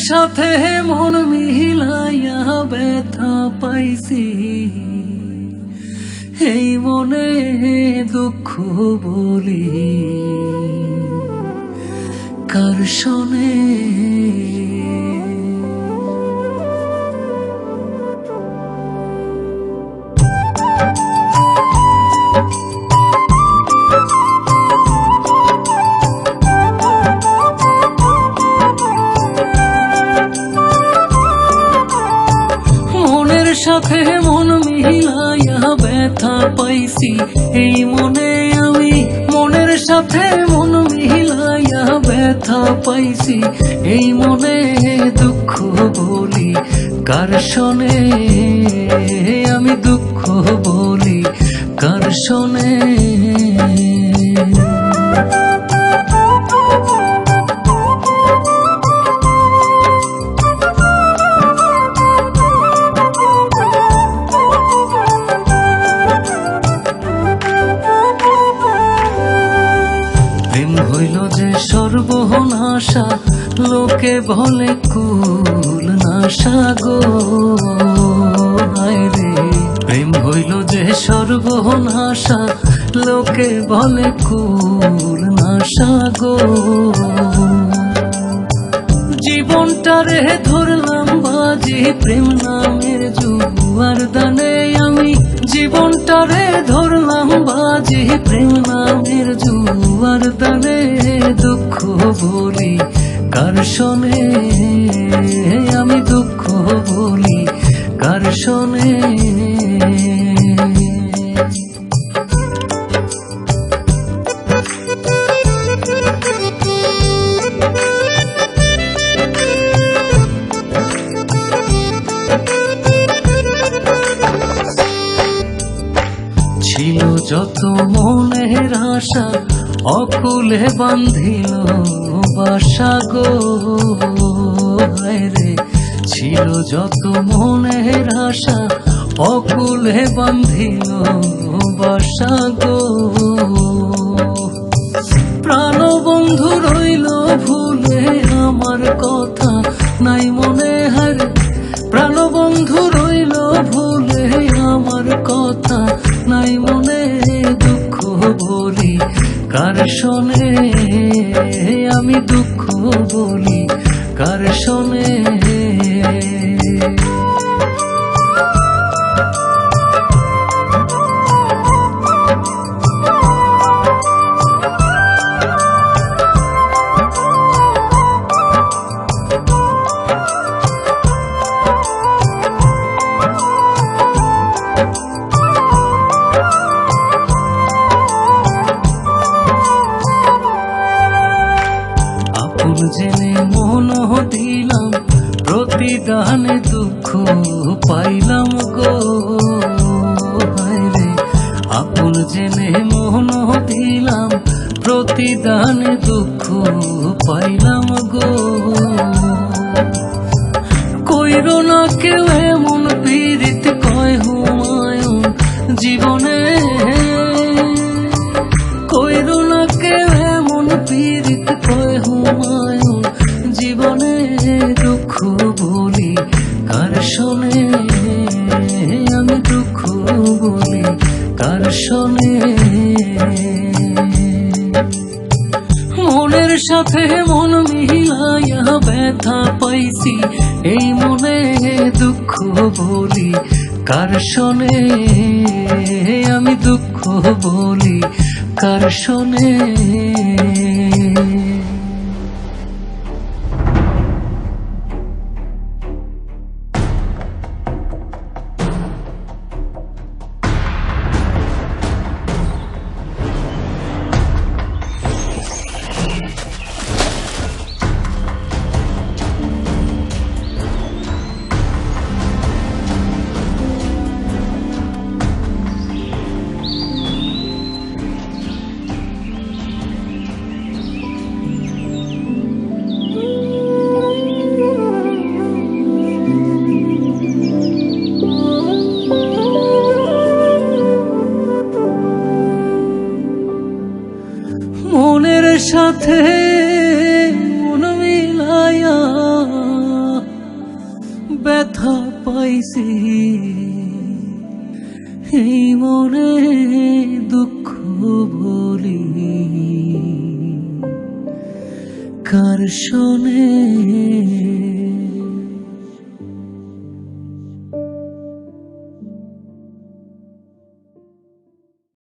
সাথে মন মিলাইয়া ব্যথা পাইছি, এই মনে দুঃখ বলি কার শোনে। সাথে মন মিলাইয়া ব্যথা পাইছি, এই মনে আমি মনের সাথে মন মিলাইয়া ব্যথা পাইছি, এই মনে দুঃখ বলি কার শোনে, আমি দুঃখ বলি কার শোনে। হইল যে সর্বনাশা, লোকে বলে কুল নাশা গো, হায়রে প্রেম হইল যে সর্বনাশা, লোকে বলে কুল নাশা গো। জীবনটারে ধরলাম বাজি প্রেম নামের জুয়ার দানে, আমি জীবনটারে ধরলাম বাজি প্রেম নামের জুয়ার দানে, দুঃখ বলি কার শোনে, আমি দুঃখ বলি কার শোনে। ছিল যত মনের আশা, অকুলে বান্ধিল বাসা গো, হায়রে ছিল যত মনের আশা, অকুলে বান্ধিল বাসা গো। প্রাণ বন্ধু রইল ভুলে আমার কথা নাই মনে, হায় প্রাণ বন্ধু রইল ভুলে আমার কথা নাই মনে, দুঃখ বলি কার শোনে, আমি দুঃখ বলি কার শোনে। জেনে মন দিলাম প্রতিদানে দুঃখ পাইলাম গো, হায়রে আপন জেনে মন দিলাম প্রতিদানে দুঃখ পাইলাম গো। কইর না কেউ এমন পীড়িত কয় হুমায়ুন জীবনে, কইর না কেউ এমন পীড়িত কয় হুমায়ুন জীবনে, দুঃখ বলি কার শোনে, আমি দুঃখ বলি কার শোনে। মনের সাথে মন মিলাইয়া ব্যথা পাইছি, এই মনে দুঃখ বলি কার শোনে, আমি দুঃখ বলি কার শোনে। সাথে মন মিলায়া ব্যথা পাইছি, এই মনে দুঃখ বলি কার শোনে।